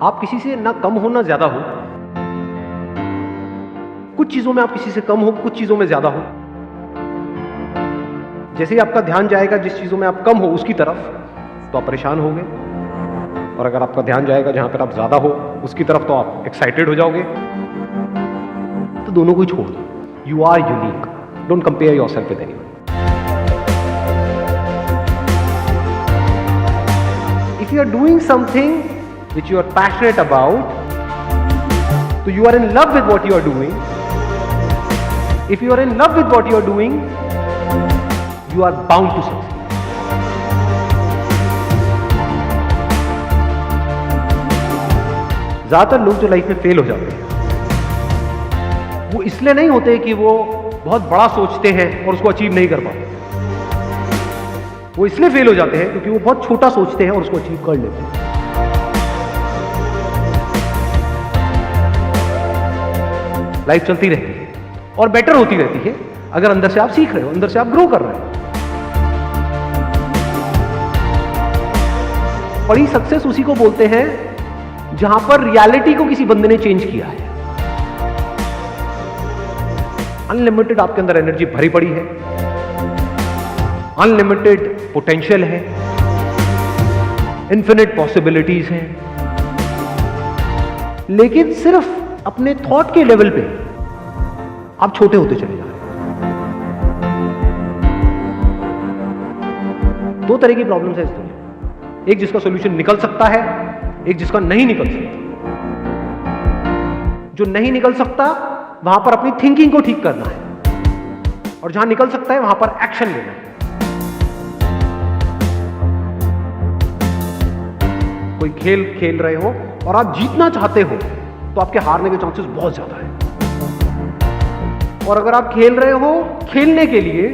आप किसी से ना कम हो ना ज्यादा हो। कुछ चीजों में आप किसी से कम हो, कुछ चीजों में ज्यादा हो। जैसे ही आपका ध्यान जाएगा जिस चीजों में आप कम हो उसकी तरफ, तो आप परेशान होगे, और अगर आपका ध्यान जाएगा जहां पर आप ज्यादा हो उसकी तरफ, तो आप एक्साइटेड हो जाओगे। तो दोनों को ही छोड़ दो। You are unique, don't compare yourself with anyone. If you are doing something which you are passionate about, so you are in love with what you are doing. If you are in love with what you are doing, you are bound to succeed. ज्यादातर लोग जो life में fail हो जाते हैं, वो इसलिए नहीं होते कि वो बहुत बड़ा सोचते हैं और उसको अचीव नहीं कर पाते। वो इसलिए फेल हो जाते हैं क्योंकि वो बहुत छोटा सोचते हैं और उसको अचीव कर लेते हैं। लाइफ चलती रहती है और बेटर होती रहती है अगर अंदर से आप सीख रहे हो, अंदर से आप ग्रो कर रहे हो। बड़ी सक्सेस उसी को बोलते हैं जहां पर रियलिटी को किसी बंदे ने चेंज किया है। अनलिमिटेड आपके अंदर एनर्जी भरी पड़ी है, अनलिमिटेड पोटेंशियल है, इन्फिनिट पॉसिबिलिटीज हैं, लेकिन सिर्फ अपने थॉट के लेवल पे आप छोटे होते चले जा रहे हैं। दो तरह की प्रॉब्लम्स है इस दुनिया में, एक जिसका सॉल्यूशन निकल सकता है, एक जिसका नहीं निकल सकता। जो नहीं निकल सकता वहां पर अपनी थिंकिंग को ठीक करना है, और जहां निकल सकता है वहां पर एक्शन लेना है। कोई खेल खेल रहे हो और आप जीतना चाहते हो तो आपके हारने के चांसेस बहुत ज्यादा है, और अगर आप खेल रहे हो खेलने के लिए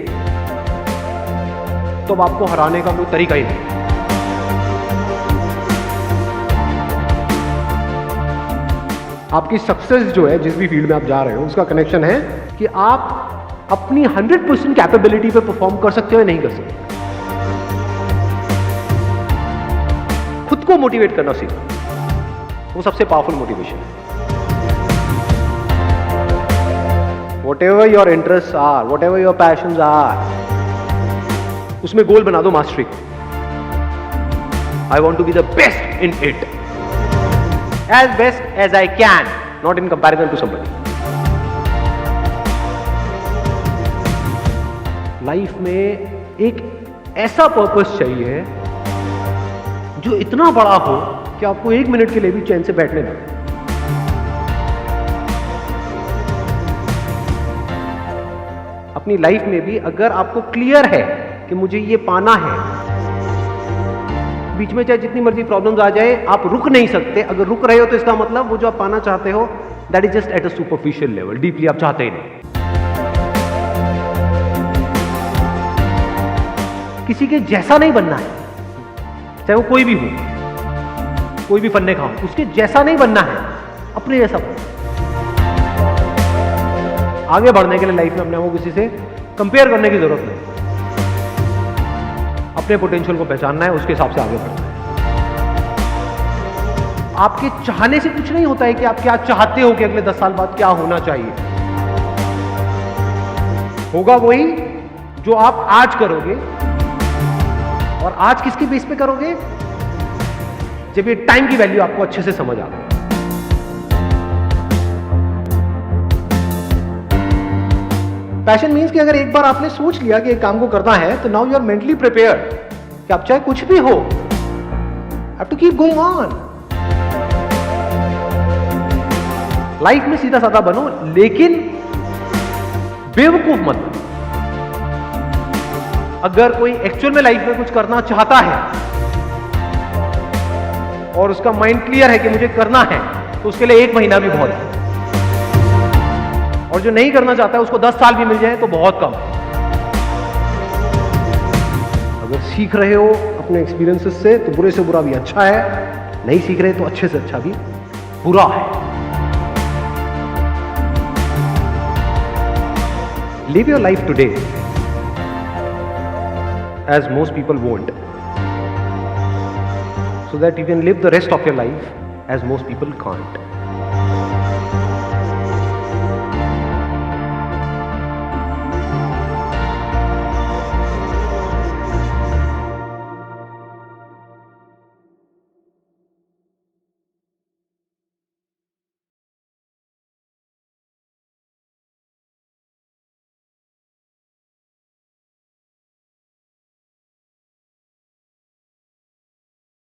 तो अब आपको हराने का कोई तरीका ही नहीं। आपकी सक्सेस जो है जिस भी फील्ड में आप जा रहे हो उसका कनेक्शन है कि आप अपनी 100% कैपेबिलिटी पे परफॉर्म कर सकते हो या नहीं कर सकते। खुद को मोटिवेट करना सीखो, वो सबसे पावरफुल मोटिवेशन है। Whatever your interests are, whatever your passions are, उसमें गोल बना दो मास्टरी को। I want to be the best in it, as best as I can, not in comparison to somebody. Life में एक ऐसा पर्पस चाहिए जो इतना बड़ा हो कि आपको एक मिनट के लिए भी चैन से बैठने ना। अपनी लाइफ में भी अगर आपको क्लियर है कि मुझे ये पाना है, बीच में चाहे जितनी मर्जी प्रॉब्लम्स आ जाए आप रुक नहीं सकते। अगर रुक रहे हो तो इसका मतलब वो जो आप पाना चाहते हो that is just at a superficial level, deeply आप चाहते ही नहीं। किसी के जैसा नहीं बनना है, चाहे वो कोई भी हो, कोई भी फन्ने खाओ, उसके जैसा नहीं बनना है, अपने जैसा बनना। आगे बढ़ने के लिए लाइफ में अपने को किसी से कंपेयर करने की जरूरत नहीं, अपने पोटेंशियल को पहचानना है, उसके हिसाब से आगे बढ़ना है। आपके चाहने से कुछ नहीं होता है कि आप क्या चाहते हो कि अगले 10 साल बाद क्या होना चाहिए। होगा वही जो आप आज करोगे, और आज किसके बेस पे करोगे? जब ये टाइम की वैल्यू आपको अच्छे से समझ आ गई। पैशन मीन्स कि अगर एक बार आपने सोच लिया कि एक काम को करना है तो now you are mentally prepared कि आप चाहे कुछ भी हो, have to keep going on. Life में सीधा साधा बनो, लेकिन बेवकूफ मत बनो। अगर कोई एक्चुअल में लाइफ में कुछ करना चाहता है और उसका माइंड क्लियर है कि मुझे करना है, तो उसके लिए 1 महीना भी बहुत है, और जो नहीं करना चाहता है उसको 10 साल भी मिल जाए तो बहुत कम है। अगर सीख रहे हो अपने एक्सपीरियंसेस से तो बुरे से बुरा भी अच्छा है, नहीं सीख रहे तो अच्छे से अच्छा भी बुरा है। Live your life today as most people won't, so that you can live the rest of your life as most people can't.